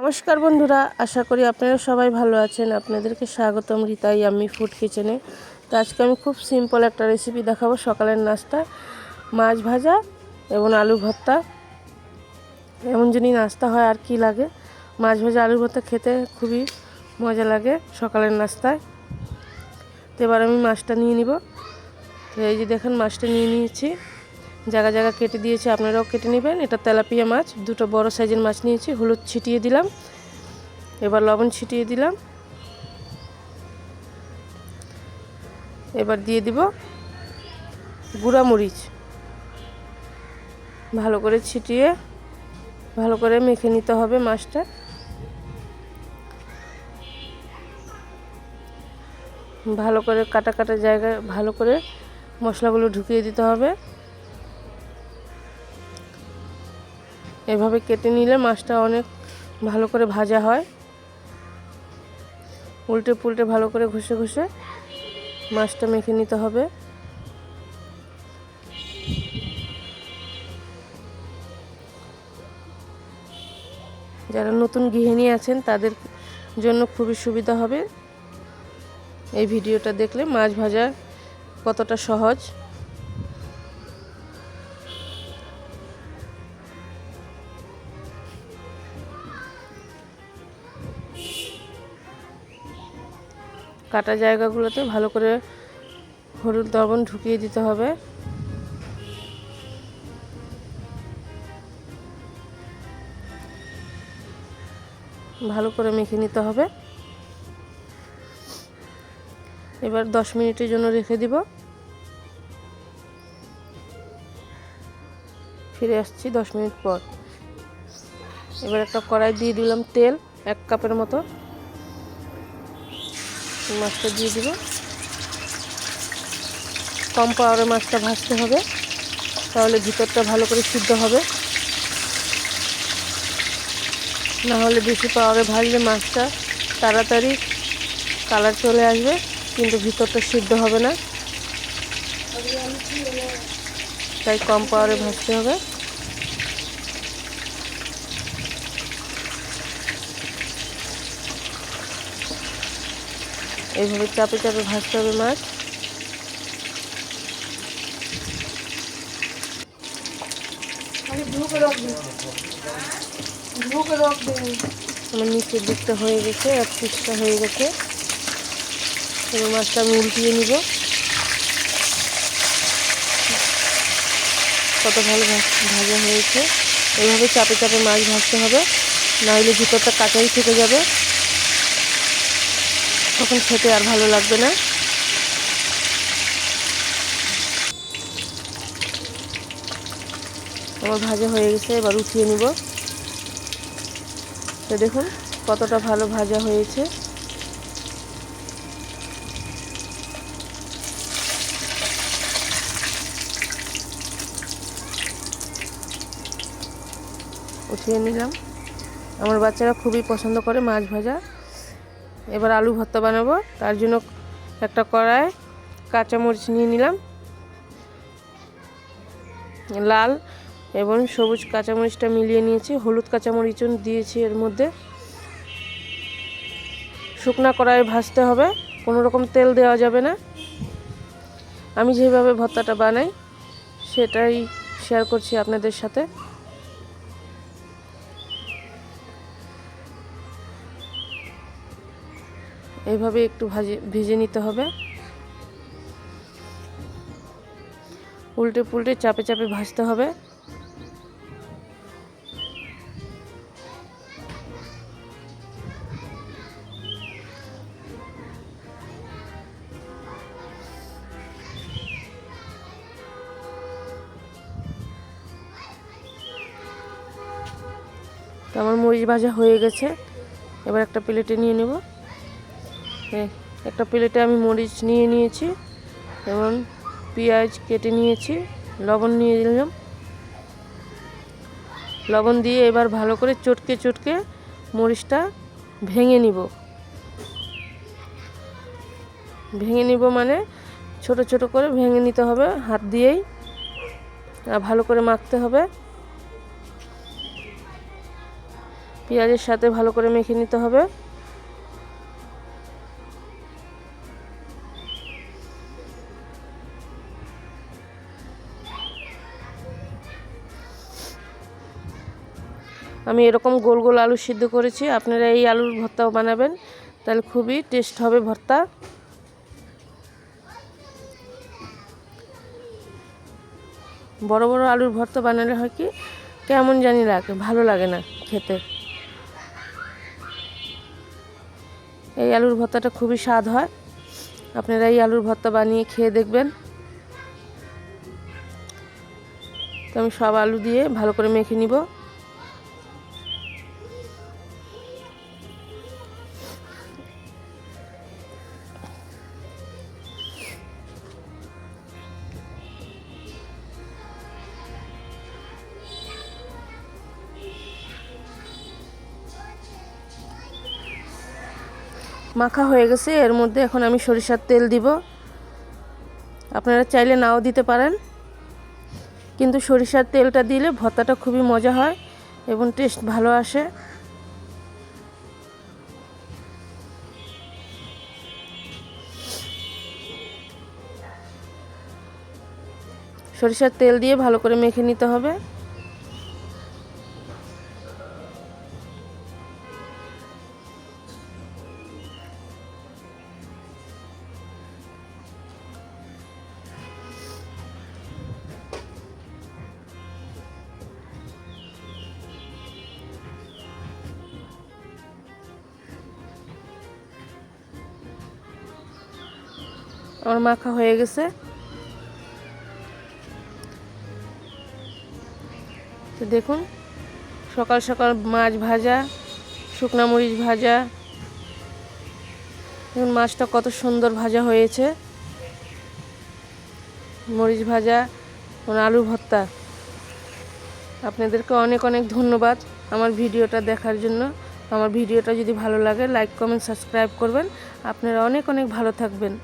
নমস্কার বন্ধুরা, আশা করি আপনারা সবাই ভালো আছেন। আপনাদেরকে স্বাগতম রীতা ইয়াম্মি ফুড কিচেনে। তো আজকে আমি খুব সিম্পল একটা রেসিপি দেখাবো। সকালের নাস্তা মাছ ভাজা এবং আলু ভর্তা। এমন যদি নাস্তা হয় আর কি লাগে। মাছ ভাজা আলু ভর্তা খেতে খুবই মজা লাগে সকালের নাস্তায়। তো এবার আমি মাছটা নিয়ে নিব। তো এই যে দেখেন মাছটা নিয়ে নিয়েছি, জায়গা জায়গা কেটে দিয়েছি, আপনারাও কেটে নেবেন। এটা তেলাপিয়া মাছ, দুটো বড় সাইজের মাছ নিয়েছি। হলুদ ছিটিয়ে দিলাম, এবার লবণ ছিটিয়ে দিলাম, এবার দিয়ে দিব গুঁড়া মরিচ। ভালো করে ছিটিয়ে ভালো করে মেখে নিতে হবে মাছটা। ভালো করে কাটা কাটা জায়গায় ভালো করে মশলাগুলো ঢুকিয়ে দিতে হবে। এভাবে কেটে নিলে মাছটা অনেক ভালো করে ভাজা হয়। উল্টে পুল্টে ভালো করে ঘষে ঘষে মাছটা মেখে নিতে হবে। যারা নতুন গৃহিণী আছেন তাদের জন্য খুবই সুবিধা হবে এই ভিডিওটা দেখলে। মাছ ভাজা কতটা সহজ। কাটা জায়গাগুলোতে ভালো করে হলুদ লবণ ঢুকিয়ে দিতে হবে। ভালো করে মেখে নিতে হবে। এবার 10 মিনিটের জন্য রেখে দিব। ফিরে আসছি 10 মিনিট পর। এবার একটা কড়াই দিয়ে দিলাম তেল 1 কাপের মতো। মাছটা দিয়ে দিব। কম পাওয়ারে মাছটা ভাজতে হবে, তাহলে ভিতরটা ভালো করে সিদ্ধ হবে। না হলে বেশি পাওয়ারে ভাজলে মাছটা তাড়াতাড়ি কালার চলে আসবে, কিন্তু ভিতরটা সিদ্ধ হবে না। তাই কম পাওয়ারে ভাজতে হবে। এইভাবে চাপে চাপে ভাজতে হবে মাছ। আমার নিচের দিকটা হয়ে গেছে, এক পিসটা হয়ে গেছে। এবার মাছটা আমি উল্টিয়ে নিব। কত ভালো ভাজা হয়েছে। এইভাবে চাপে চাপে মাছ ভাজতে হবে, নাহলে ভিতরটা কাঁচাই থেকে যাবে, তখন খেতে আর ভালো লাগবে না। আমার ভাজা হয়ে গেছে, এবার উঠিয়ে নিব। তো দেখুন কতটা ভালো ভাজা হয়েছে। উঠিয়ে নিলাম। আমার বাচ্চারা খুবই পছন্দ করে মাছ ভাজা। এবার আলু ভর্তা বানাবো। তার জন্য একটা কড়াই কাঁচামরিচ নিয়ে নিলাম। লাল এবং সবুজ কাঁচামরিচটা মিলিয়ে নিয়েছি। হলুদ কাঁচামরিচও দিয়েছি এর মধ্যে। শুকনা কড়াইয়ে ভাজতে হবে, কোনো রকম তেল দেওয়া যাবে না। আমি যেভাবে ভর্তাটা বানাই সেটাই শেয়ার করছি আপনাদের সাথে। এইভাবে একটু ভেজে নিতে হবে। উল্টে পুল্টে চাপে চাপে ভাজতে হবে। তো আমার মরিচ ভাজা হয়ে গেছে। এবার একটা প্লেটে নিয়ে নেব। একটা প্লেটে আমি মরিচ নিয়ে নিয়েছি এবং পেঁয়াজ কেটে নিয়েছি। লবণ নিয়ে দিলাম। লবণ দিয়ে এবার ভালো করে চটকে চটকে মরিচটা ভেঙে নিব। মানে ছোট ছোট করে ভেঙে নিতে হবে হাত দিয়েই, আর ভালো করে মাখতে হবে। পেঁয়াজের সাথে ভালো করে মেখে নিতে হবে। আমি এরকম গোল গোল আলু সিদ্ধ করেছি, আপনারা এই আলুর ভর্তাও বানাবেন, তাহলে খুবই টেস্ট হবে ভর্তা। বড় বড় আলুর ভর্তা বানালে হয় কি কেমন জানি লাগে, ভালো লাগে না খেতে। এই আলুর ভর্তাটা খুবই স্বাদ হয়, আপনারা এই আলুর ভর্তা বানিয়ে খেয়ে দেখবেন। তো আমি সব আলু দিয়ে ভালো করে মেখে নিব। মাখা হয়ে গেছে, এর মধ্যে এখন আমি সরিষার তেল দিব। আপনারা চাইলে নাও দিতে পারেন, কিন্তু সরিষার তেলটা দিলে ভর্তাটা খুবই মজা হয় এবং টেস্ট ভালো আসে। সরিষার তেল দিয়ে ভালো করে মেখে নিতে হবে। আমার মাখা হয়ে গেছে। তো দেখুন, সকাল সকাল মাছ ভাজা, শুকনা মরিচ ভাজা, দেখুন মাছটা কত সুন্দর ভাজা হয়েছে। মরিচ ভাজা, আলু ভর্তা। আপনাদেরকে অনেক অনেক ধন্যবাদ আমার ভিডিওটা দেখার জন্য। আমার ভিডিওটা যদি ভালো লাগে লাইক কমেন্ট সাবস্ক্রাইব করবেন। আপনারা অনেক অনেক ভালো থাকবেন।